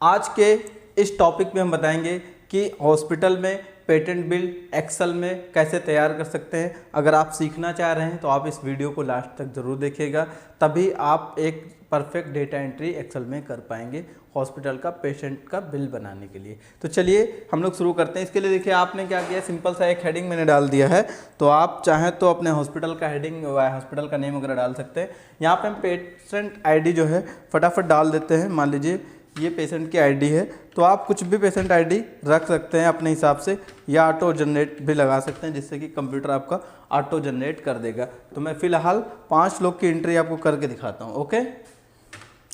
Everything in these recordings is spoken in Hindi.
आज के इस टॉपिक में हम बताएंगे कि हॉस्पिटल में पेटेंट बिल एक्सेल में कैसे तैयार कर सकते हैं। अगर आप सीखना चाह रहे हैं तो आप इस वीडियो को लास्ट तक ज़रूर देखिएगा, तभी आप एक परफेक्ट डेटा एंट्री एक्सेल में कर पाएंगे हॉस्पिटल का पेशेंट का बिल बनाने के लिए। तो चलिए हम लोग शुरू करते हैं। इसके लिए देखिए आपने क्या किया, सिंपल सा एक हेडिंग मैंने डाल दिया है। तो आप चाहें तो अपने हॉस्पिटल का हेडिंग, हॉस्पिटल का नेम वगैरह डाल सकते हैं। यहाँ पे हम पेशेंट आईडी जो है फटाफट डाल देते हैं। मान लीजिए ये पेशेंट की आईडी है, तो आप कुछ भी पेशेंट आईडी रख सकते हैं अपने हिसाब से, या ऑटो जनरेट भी लगा सकते हैं जिससे कि कंप्यूटर आपका ऑटो जनरेट कर देगा। तो मैं फ़िलहाल 5 लोग की एंट्री आपको करके दिखाता हूँ। ओके,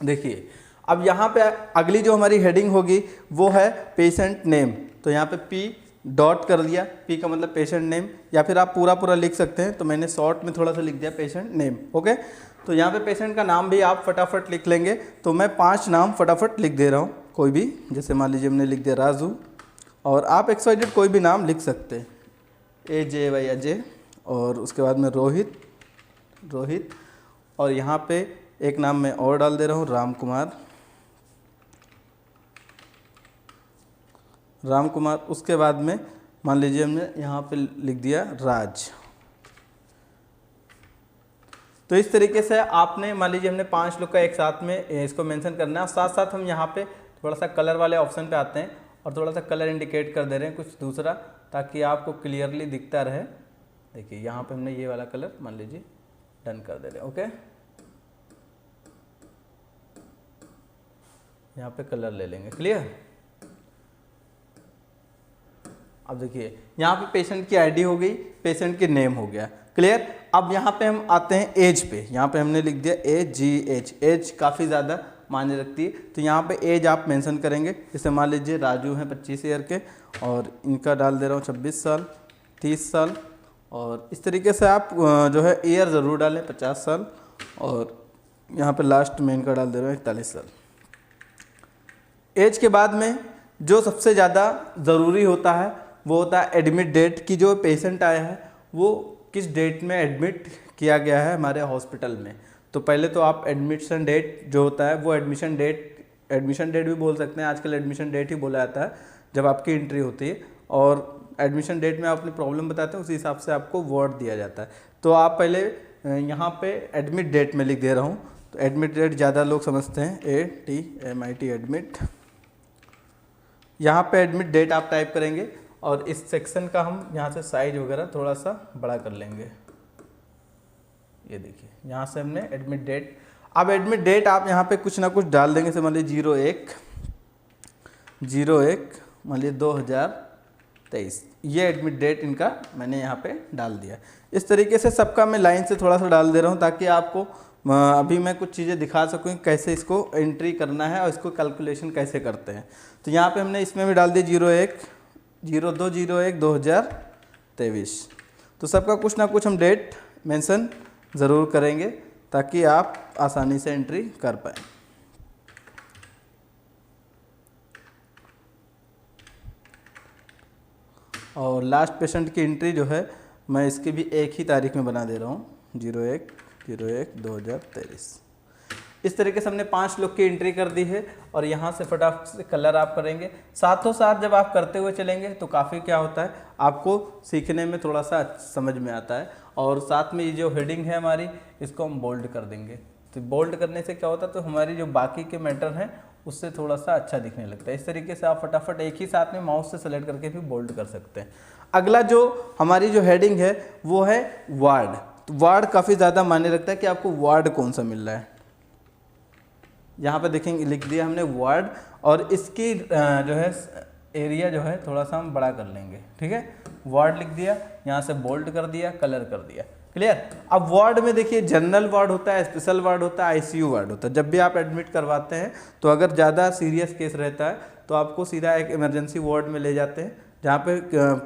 देखिए अब यहाँ पे अगली जो हमारी हेडिंग होगी वो है पेशेंट नेम। तो यहाँ पे पी डॉट कर दिया, पी का मतलब पेशेंट नेम, या फिर आप पूरा लिख सकते हैं। तो मैंने शॉर्ट में थोड़ा सा लिख दिया पेशेंट नेम। ओके, तो यहाँ पे पेशेंट का नाम भी आप फटाफट लिख लेंगे। तो मैं 5 नाम फटाफट लिख दे रहा हूँ, कोई भी, जैसे मान लीजिए हमने लिख दिया राजू, और आप XYZ कोई भी नाम लिख सकते हैं, AJY अजय, और उसके बाद में रोहित, और यहाँ पे एक नाम मैं और डाल दे रहा हूँ राम कुमार। उसके बाद में मान लीजिए हमने यहाँ पे लिख दिया राज। तो इस तरीके से आपने, मान लीजिए हमने 5 लोग का एक साथ में इसको मेंशन करना है। साथ साथ हम यहाँ पे थोड़ा सा कलर वाले ऑप्शन पे आते हैं और थोड़ा सा कलर इंडिकेट कर दे रहे हैं कुछ दूसरा, ताकि आपको क्लियरली दिखता रहे। देखिए यहाँ पे हमने ये वाला कलर मान लीजिए डन कर दे रहे हैं। ओके, यहाँ पे कलर ले लेंगे, क्लियर। अब देखिए यहाँ पे पेशेंट की आईडी हो गई, पेशेंट की नेम हो गया, क्लियर। अब यहाँ पे हम आते हैं एज पे। यहाँ पे हमने लिख दिया AGH, एज काफ़ी ज़्यादा मायने रखती है। तो यहाँ पे एज आप मेंशन करेंगे। जैसे मान लीजिए राजू हैं 25 ईयर के, और इनका डाल दे रहा हूँ 26 साल, 30 साल, और इस तरीके से आप जो है ईयर ज़रूर डालें 50 साल, और यहाँ पे लास्ट में इनका डाल दे रहा हूँ 41 साल। एज के बाद में जो सबसे ज़्यादा ज़रूरी होता है वो होता है एडमिट डेट, की जो पेशेंट आया है वो किस डेट में एडमिट किया गया है हमारे हॉस्पिटल में। तो पहले तो आप एडमिशन डेट जो होता है वो एडमिशन डेट भी बोल सकते हैं, आजकल एडमिशन डेट ही बोला जाता है जब आपकी एंट्री होती है। और एडमिशन डेट में आप अपनी प्रॉब्लम बताते हैं, उसी हिसाब से आपको वार्ड दिया जाता है। तो आप पहले यहाँ पे एडमिट डेट में लिख दे रहा हूँ। तो एडमिट डेट ज़्यादा लोग समझते हैं, ATMIT एडमिट। यहाँ पे एडमिट डेट आप टाइप करेंगे, और इस सेक्शन का हम यहाँ से साइज वगैरह थोड़ा सा बड़ा कर लेंगे। ये देखिए यहाँ से हमने एडमिट डेट। अब एडमिट डेट आप यहाँ पे कुछ ना कुछ डाल देंगे। जैसे मान लीजिए 01 मान लीजिए 2023, ये एडमिट डेट इनका मैंने यहाँ पे डाल दिया। इस तरीके से सबका मैं लाइन से थोड़ा सा डाल दे रहा हूँ, ताकि आपको अभी मैं कुछ चीज़ें दिखा सकूँ कैसे इसको एंट्री करना है और इसको कैलकुलेशन कैसे करते हैं। तो यहाँ पे हमने इसमें भी डाल दिया 02/01/2023। तो सबका कुछ ना कुछ हम डेट मेंशन ज़रूर करेंगे, ताकि आप आसानी से एंट्री कर पाएँ। और लास्ट पेशेंट की एंट्री जो है मैं इसकी भी एक ही तारीख में बना दे रहा हूँ, 01/01/2023। इस तरीके से हमने 5 लोग की एंट्री कर दी है, और यहाँ से फटाफट से कलर आप करेंगे। साथों साथ जब आप करते हुए चलेंगे तो काफ़ी क्या होता है, आपको सीखने में थोड़ा सा समझ में आता है। और साथ में ये जो हेडिंग है हमारी, इसको हम बोल्ड कर देंगे। तो बोल्ड करने से क्या होता है, तो हमारी जो बाकी के मैटर हैं उससे थोड़ा सा अच्छा दिखने लगता है। इस तरीके से आप फटाफट एक ही साथ में माउस से सेलेक्ट करके भी बोल्ड कर सकते हैं। अगला जो हमारी जो हेडिंग है वो है वार्ड। तो वार्ड काफ़ी ज़्यादा मायने रखता है कि आपको वार्ड कौन सा मिल रहा है। यहाँ पे देखेंगे लिख दिया हमने वार्ड, और इसकी जो है एरिया जो है थोड़ा सा हम बड़ा कर लेंगे, ठीक है। वार्ड लिख दिया, यहाँ से बोल्ड कर दिया, कलर कर दिया, क्लियर। अब वार्ड में देखिए जनरल वार्ड होता है, स्पेशल वार्ड होता है, ICU वार्ड होता है। जब भी आप एडमिट करवाते हैं तो अगर ज़्यादा सीरियस केस रहता है तो आपको सीधा एक इमरजेंसी वार्ड में ले जाते हैं, जहाँ पे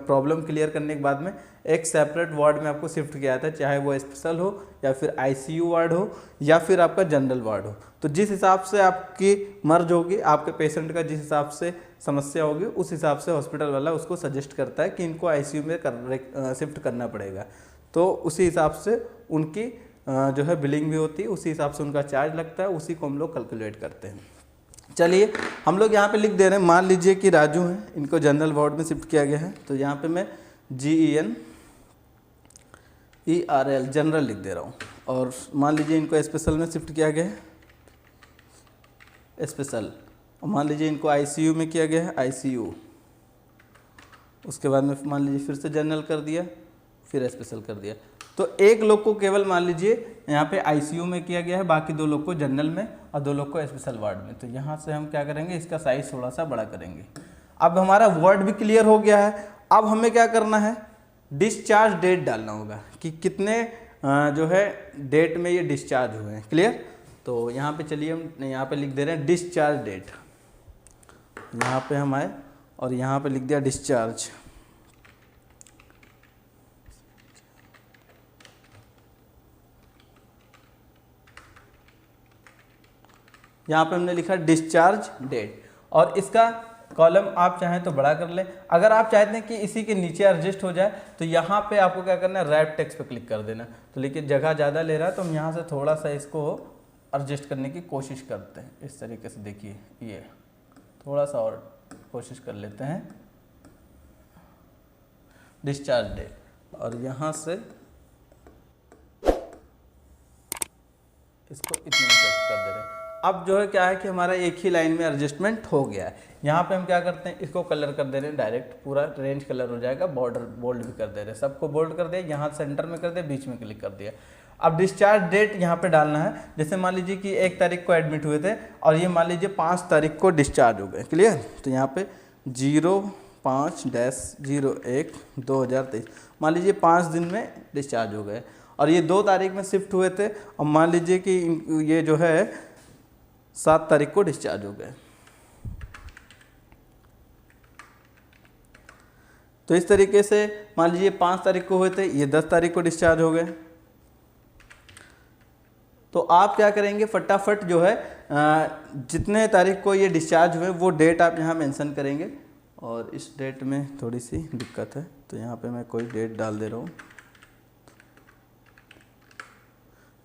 प्रॉब्लम क्लियर करने के बाद में एक सेपरेट वार्ड में आपको शिफ्ट किया जाता है, चाहे वो स्पेशल हो या फिर ICU वार्ड हो या फिर आपका जनरल वार्ड हो। तो जिस हिसाब से आपकी मर्ज होगी, आपके पेशेंट का जिस हिसाब से समस्या होगी, उस हिसाब से हॉस्पिटल वाला उसको सजेस्ट करता है कि इनको ICU में शिफ्ट करना पड़ेगा। तो उसी हिसाब से उनकी जो है बिलिंग भी होती है, उसी हिसाब से उनका चार्ज लगता है, उसी को हम लोग कैलकुलेट करते हैं। चलिए हम लोग यहाँ पे लिख दे रहे हैं, मान लीजिए कि राजू हैं, इनको जनरल वार्ड में शिफ्ट किया गया है, तो यहाँ पे मैं GENERL जनरल लिख दे रहा हूँ। और मान लीजिए इनको स्पेशल में शिफ्ट किया गया है, स्पेशल। और मान लीजिए इनको ICU में किया गया है, ICU। उसके बाद में मान लीजिए फिर से जनरल कर दिया, फिर स्पेशल कर दिया। तो एक लोग को केवल मान लीजिए यहाँ पे ICU में किया गया है, बाकी 2 लोग को जनरल में और 2 लोग को स्पेशल वार्ड में। तो यहाँ से हम क्या करेंगे, इसका साइज थोड़ा सा बड़ा करेंगे। अब हमारा वर्ड भी क्लियर हो गया है। अब हमें क्या करना है, डिस्चार्ज डेट डालना होगा कि कितने जो है डेट में ये डिस्चार्ज हुए हैं। क्लियर। तो यहाँ पे चलिए हम यहाँ पे लिख दे रहे हैं डिस्चार्ज डेट। यहाँ पे हम आए और यहाँ पे लिख दिया डिस्चार्ज। यहाँ पे हमने लिखा डिस्चार्ज डेट, और इसका कॉलम आप चाहें तो बड़ा कर लें। अगर आप चाहते हैं कि इसी के नीचे एडजस्ट हो जाए तो यहाँ पे आपको क्या करना है, रैप टेक्स्ट पे क्लिक कर देना। तो लेकिन जगह ज़्यादा ले रहा है तो हम यहाँ से थोड़ा सा इसको एडजस्ट करने की कोशिश करते हैं। इस तरीके से देखिए, ये थोड़ा सा और कोशिश कर लेते हैं, डिस्चार्ज डेट, और यहाँ से इसको इतना कर दे रहे हैं। अब जो है क्या है कि हमारा एक ही लाइन में एडजस्टमेंट हो गया है। यहाँ पे हम क्या करते हैं, इसको कलर कर दे रहे हैं, डायरेक्ट पूरा रेंज कलर हो जाएगा। बॉर्डर बोल्ड भी कर दे रहे हैं, सबको बोल्ड कर दिया, यहाँ सेंटर में कर दिया, बीच में क्लिक कर दिया। अब डिस्चार्ज डेट यहाँ पे डालना है। जैसे मान लीजिए कि 1 तारीख को एडमिट हुए थे और ये मान लीजिए 5 तारीख को डिस्चार्ज हो गए। क्लियर। तो यहाँ पे 05-01-2023 मान लीजिए 5 दिन में डिस्चार्ज हो गए, और ये 2 तारीख में शिफ्ट हुए थे और मान लीजिए कि ये जो है 7 तारीख को डिस्चार्ज हो गए। तो इस तरीके से मान लीजिए 5 तारीख को हुए थे, ये 10 तारीख को डिस्चार्ज हो गए। तो आप क्या करेंगे, फटाफट जो है जितने तारीख को ये डिस्चार्ज हुए वो डेट आप यहाँ मेंशन करेंगे। और इस डेट में थोड़ी सी दिक्कत है, तो यहाँ पे मैं कोई डेट डाल दे रहा हूँ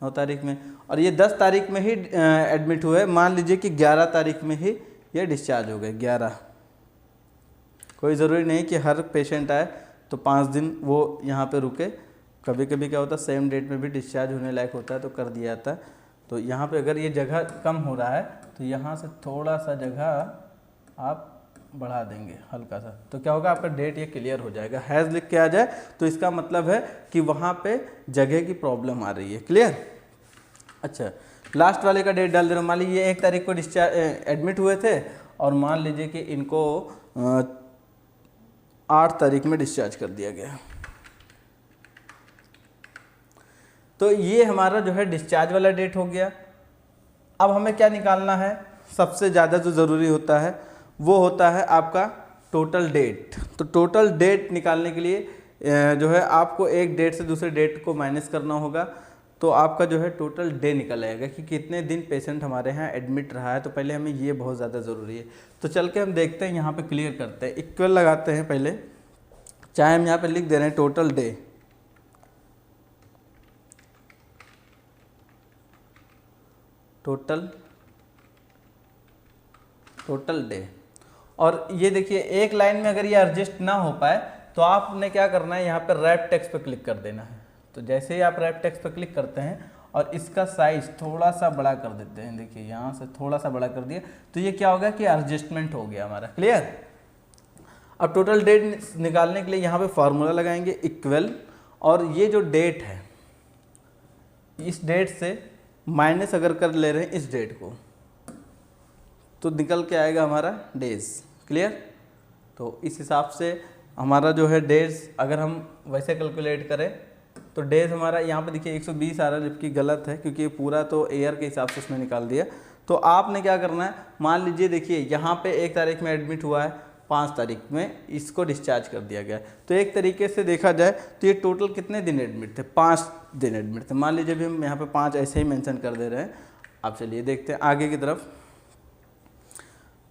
9 तारीख में, और ये 10 तारीख में ही एडमिट हुए। मान लीजिए कि 11 तारीख में ही ये डिस्चार्ज हो गए। 11, कोई ज़रूरी नहीं कि हर पेशेंट आए तो 5 दिन वो यहाँ पे रुके। कभी कभी क्या होता है, सेम डेट में भी डिस्चार्ज होने लायक होता है तो कर दिया जाता है। तो यहाँ पे अगर ये जगह कम हो रहा है तो यहाँ से थोड़ा सा जगह आप बढ़ा देंगे हल्का सा, तो क्या होगा, आपका डेट ये क्लियर हो जाएगा। हैज़ लिख के आ जाए तो इसका मतलब है कि वहाँ पे जगह की प्रॉब्लम आ रही है। क्लियर। अच्छा, लास्ट वाले का डेट डाल दे रहा हूँ। मान लीजिए 1 तारीख को डिस्चार्ज एडमिट हुए थे और मान लीजिए कि इनको 8 तारीख में डिस्चार्ज कर दिया गया। तो ये हमारा जो है डिस्चार्ज वाला डेट हो गया। अब हमें क्या निकालना है, सबसे ज़्यादा जो ज़रूरी होता है वो होता है आपका टोटल डेट। तो टोटल डेट निकालने के लिए जो है आपको एक डेट से दूसरे डेट को माइनस करना होगा। तो आपका जो है टोटल डे निकल आएगा कि कितने दिन पेशेंट हमारे यहाँ एडमिट रहा है। तो पहले हमें ये बहुत ज़्यादा ज़रूरी है। तो चल के हम देखते हैं, यहाँ पे क्लियर करते हैं, इक्वल लगाते हैं पहले। चाहे हम यहाँ पे लिख दे रहे हैं टोटल डे, टोटल डे। और ये देखिए एक लाइन में अगर ये एडजस्ट ना हो पाए तो आपने क्या करना है, यहाँ पर रैप टेक्स्ट पे क्लिक कर देना है। तो जैसे ही आप रैप टेक्स्ट पे क्लिक करते हैं और इसका साइज थोड़ा सा बड़ा कर देते हैं, देखिए यहाँ से थोड़ा सा बड़ा कर दिया, तो ये क्या होगा कि एडजस्टमेंट हो गया हमारा। क्लियर। अब टोटल डेट निकालने के लिए यहाँ पे फार्मूला लगाएंगे इक्वल, और ये जो डेट है इस डेट से माइनस अगर कर ले रहे हैं इस डेट को तो निकल के आएगा हमारा डेज। क्लियर। तो इस हिसाब से हमारा जो है डेज अगर हम वैसे कैलकुलेट करें तो डेज हमारा यहाँ पे देखिए 120 आ रहा है, जबकि गलत है क्योंकि पूरा तो एयर के हिसाब से उसमें निकाल दिया। तो आपने क्या करना है, मान लीजिए देखिए यहाँ पे 1 तारीख में एडमिट हुआ है, 5 तारीख में इसको डिस्चार्ज कर दिया गया। तो एक तरीके से देखा जाए तो ये टोटल कितने दिन एडमिट थे, 5 दिन एडमिट थे। मान लीजिए भी हम यहाँ पे 5 ऐसे ही मेंशन कर दे रहे हैं। अब चलिए देखते हैं आगे की तरफ।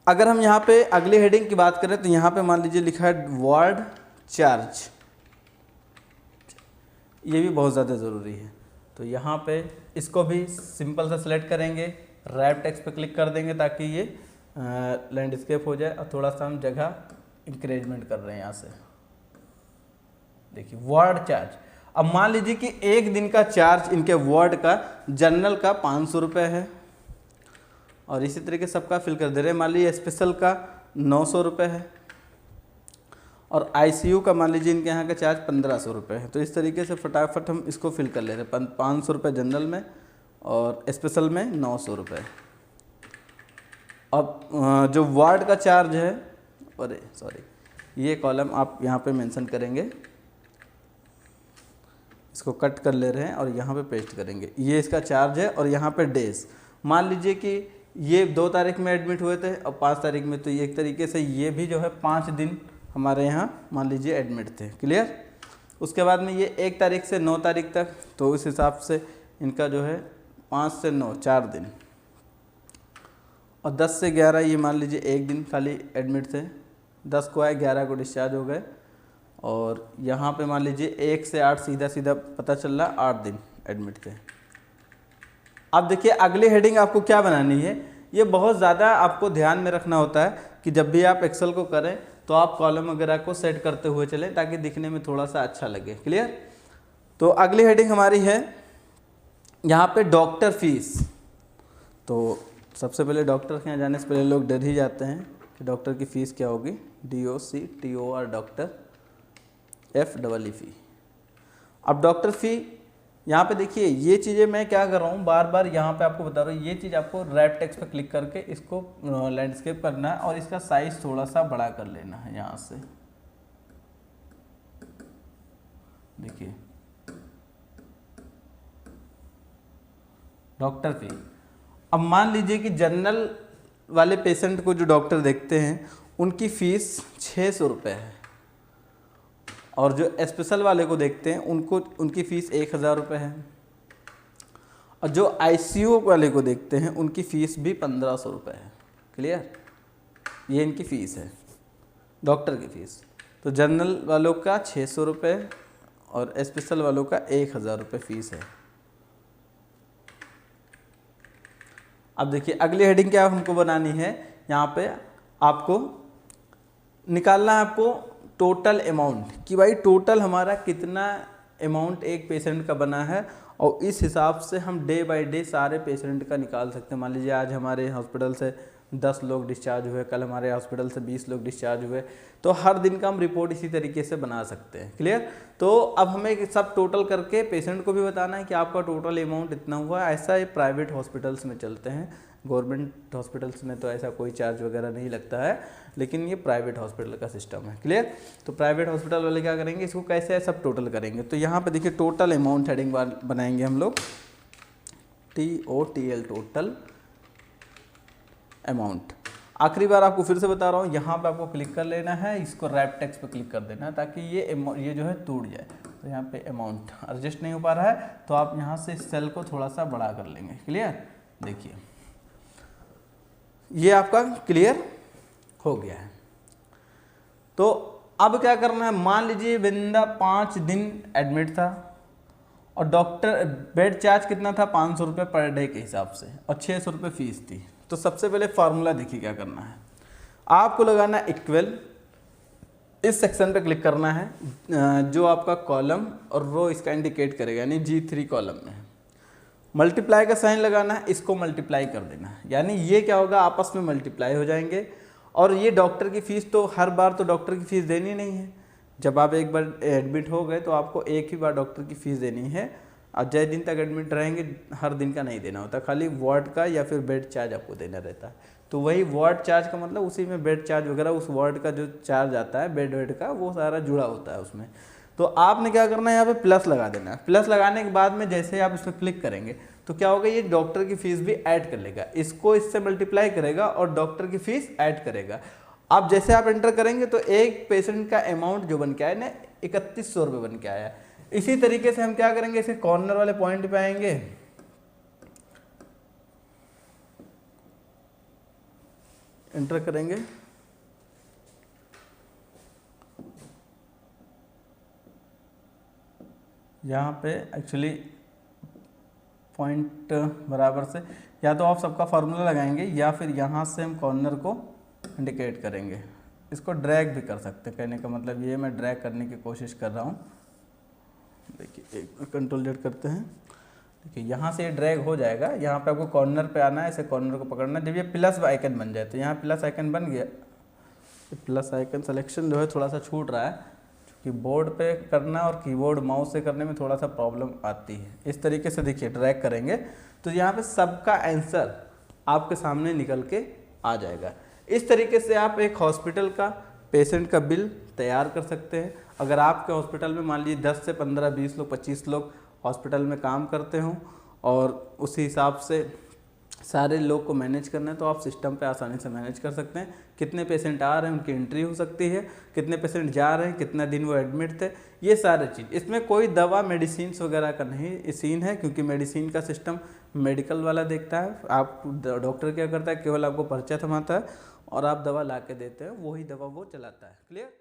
अगर हम यहाँ पे अगले हेडिंग की बात करें तो यहाँ पे मान लीजिए लिखा है वार्ड चार्ज, ये भी बहुत ज़्यादा ज़रूरी है। तो यहाँ पे इसको भी सिंपल सा सिलेक्ट करेंगे, रैप टेक्स्ट पे क्लिक कर देंगे ताकि ये लैंडस्केप हो जाए और थोड़ा सा हम जगह इंक्रेजमेंट कर रहे हैं यहाँ से। देखिए वार्ड चार्ज, अब मान लीजिए कि एक दिन का चार्ज इनके वार्ड का जनरल का 500 रुपये है, और इसी तरीके सबका फिल कर दे रहे हैं। मान लीजिए स्पेशल का 900 रुपये है, और आईसीयू का मान लीजिए इनके यहाँ का चार्ज 1500 रुपये है। तो इस तरीके से फटाफट हम इसको फिल कर ले रहे हैं। 500 रुपये जनरल में और स्पेशल में 900 रुपये। अब जो वार्ड का चार्ज है, अरे सॉरी, ये कॉलम आप यहाँ पे मेंशन करेंगे, इसको कट कर ले रहे हैं और यहाँ पे पेस्ट करेंगे। ये इसका चार्ज है, और यहाँ पे डेज, मान लीजिए कि ये 2 तारीख में एडमिट हुए थे और 5 तारीख में, तो ये एक तरीके से ये भी जो है 5 दिन हमारे यहाँ मान लीजिए एडमिट थे। क्लियर। उसके बाद में ये 1 तारीख से 9 तारीख तक, तो उस हिसाब से इनका जो है 5 से 9 4 दिन, और 10 से 11 ये मान लीजिए 1 दिन खाली एडमिट थे। 10 को आए, 11 को डिस्चार्ज हो गए, और यहाँ पे मान लीजिए 1 से 8 सीधा सीधा पता चल रहा 8 दिन एडमिट थे। अब देखिए अगली हेडिंग आपको क्या बनानी है, ये बहुत ज़्यादा आपको ध्यान में रखना होता है कि जब भी आप एक्सेल को करें तो आप कॉलम वगैरह को सेट करते हुए चलें, ताकि दिखने में थोड़ा सा अच्छा लगे। क्लियर। तो अगली हेडिंग हमारी है यहाँ पे डॉक्टर फीस। तो सबसे पहले डॉक्टर के यहाँ जाने से पहले लोग डर ही जाते हैं कि डॉक्टर की फ़ीस क्या होगी। DOCTOR डॉक्टर FEE फी। अब डॉक्टर फ़ी यहाँ पे देखिए, ये चीज़ें मैं क्या कर रहा हूँ, बार बार यहाँ पे आपको बता रहा हूँ, ये चीज़ आपको रैप टेक्स्ट पर क्लिक करके इसको लैंडस्केप करना है, और इसका साइज थोड़ा सा बड़ा कर लेना है यहाँ से। देखिए डॉक्टर फी। अब मान लीजिए कि जनरल वाले पेशेंट को जो डॉक्टर देखते हैं उनकी फ़ीस 600 रुपये है, और जो स्पेशल वाले को देखते हैं उनकी फ़ीस 1000 रुपये है, और जो आईसीयू वाले को देखते हैं उनकी फ़ीस भी 1500 रुपये है। क्लियर। ये इनकी फ़ीस है डॉक्टर की फ़ीस। तो जनरल वालों का 600 रुपये और स्पेशल वालों का 1000 रुपये फ़ीस है। अब देखिए अगली हेडिंग क्या हमको बनानी है, यहाँ पे आपको निकालना है आपको टोटल अमाउंट, कि भाई टोटल हमारा कितना अमाउंट एक पेशेंट का बना है, और इस हिसाब से हम डे बाय डे सारे पेशेंट का निकाल सकते हैं। मान लीजिए आज हमारे हॉस्पिटल से 10 लोग डिस्चार्ज हुए, कल हमारे हॉस्पिटल से 20 लोग डिस्चार्ज हुए, तो हर दिन का हम रिपोर्ट इसी तरीके से बना सकते हैं। क्लियर। तो अब हमें सब टोटल करके पेशेंट को भी बताना है कि आपका टोटल अमाउंट इतना हुआ। ऐसा ये प्राइवेट हॉस्पिटल्स में चलते हैं, गवर्नमेंट हॉस्पिटल्स में तो ऐसा कोई चार्ज वगैरह नहीं लगता है, लेकिन ये प्राइवेट हॉस्पिटल का सिस्टम है। क्लियर। तो प्राइवेट हॉस्पिटल वाले क्या करेंगे, इसको कैसे सब टोटल करेंगे। तो यहाँ पे देखिए टोटल अमाउंट हेडिंग बनाएंगे हम लोग, TOTL टोटल अमाउंट। आखिरी बार आपको फिर से बता रहा हूँ, यहाँ पे आपको क्लिक कर लेना है, इसको रैप टेक्स्ट पे क्लिक कर देना है, ताकि ये जो है टूट जाए। तो यहाँ पे अमाउंट एडजस्ट नहीं हो पा रहा है, तो आप यहाँ से इस सेल को थोड़ा सा बड़ा कर लेंगे। क्लियर। देखिए ये आपका क्लियर हो गया है। तो अब क्या करना है, मान लीजिए बंदा 5 दिन एडमिट था, और डॉक्टर बेड चार्ज कितना था, 500 रुपये पर डे के हिसाब से, और 600 रुपये फीस थी। तो सबसे पहले फार्मूला देखिए क्या करना है, आपको लगाना इक्वल, इस सेक्शन पे क्लिक करना है, जो आपका कॉलम और रो इसका इंडिकेट करेगा, यानी G3 कॉलम में मल्टीप्लाई का साइन लगाना है, इसको मल्टीप्लाई कर देना है, यानी ये क्या होगा, आपस में मल्टीप्लाई हो जाएंगे। और ये डॉक्टर की फ़ीस, तो हर बार तो डॉक्टर की फ़ीस देनी नहीं है। जब आप एक बार एडमिट हो गए तो आपको एक ही बार डॉक्टर की फ़ीस देनी है, और जय दिन तक एडमिट रहेंगे हर दिन का नहीं देना होता, खाली वार्ड का या फिर बेड चार्ज आपको देना रहता है। तो वही वार्ड चार्ज का मतलब उसी में बेड चार्ज वगैरह, उस वार्ड का जो चार्ज आता है बेड वेड का, वो सारा जुड़ा होता है उसमें। तो आपने क्या करना है, यहाँ पे प्लस लगा देना है। प्लस लगाने के बाद में जैसे आप इस पर क्लिक करेंगे तो क्या होगा, ये डॉक्टर की फीस भी ऐड कर लेगा, इसको इससे मल्टीप्लाई करेगा और डॉक्टर की फीस ऐड करेगा। अब जैसे आप एंटर करेंगे तो एक पेशेंट का अमाउंट जो बन के आया ना, 3100 रुपये बन के आया। इसी तरीके से हम क्या करेंगे, इसे कॉर्नर वाले पॉइंट पे आएंगे, एंटर करेंगे, यहाँ पे एक्चुअली पॉइंट बराबर से, या तो आप सबका फार्मूला लगाएंगे या फिर यहाँ से हम कॉर्नर को इंडिकेट करेंगे। इसको ड्रैग भी कर सकते हैं, कहने का मतलब ये मैं ड्रैग करने की कोशिश कर रहा हूँ। देखिए एक कंट्रोल जेड करते हैं, देखिए यहाँ से ये ड्रैग हो जाएगा। यहाँ पे आपको कॉर्नर पे आना है, ऐसे कॉर्नर को पकड़ना है। जब ये प्लस आइकन बन जाए तो यहाँ प्लस आइकन बन गया, प्लस आइकन सिलेक्शन जो है थोड़ा सा छूट रहा है, क्योंकि बोर्ड पे करना और कीबोर्ड माउस से करने में थोड़ा सा प्रॉब्लम आती है। इस तरीके से देखिए ड्रैग करेंगे तो यहाँ पे सबका आंसर आपके सामने निकल के आ जाएगा। इस तरीके से आप एक हॉस्पिटल का पेशेंट का बिल तैयार कर सकते हैं। अगर आपके हॉस्पिटल में मान लीजिए 10 से 15, 20 लोग, 25 लोग हॉस्पिटल में काम करते हों और उसी हिसाब से सारे लोग को मैनेज करना है, तो आप सिस्टम पे आसानी से मैनेज कर सकते हैं। कितने पेशेंट आ रहे हैं उनकी एंट्री हो सकती है, कितने पेशेंट जा रहे हैं, कितना दिन वो एडमिट थे, ये सारे चीज़। इसमें कोई दवा मेडिसिन वगैरह का नहीं सीन है, क्योंकि मेडिसिन का सिस्टम मेडिकल वाला देखता है। आप डॉक्टर क्या करता है, केवल आपको पर्चा थमाता है और आप दवा ला के देते हैं, वही दवा वो चलाता है। क्लियर।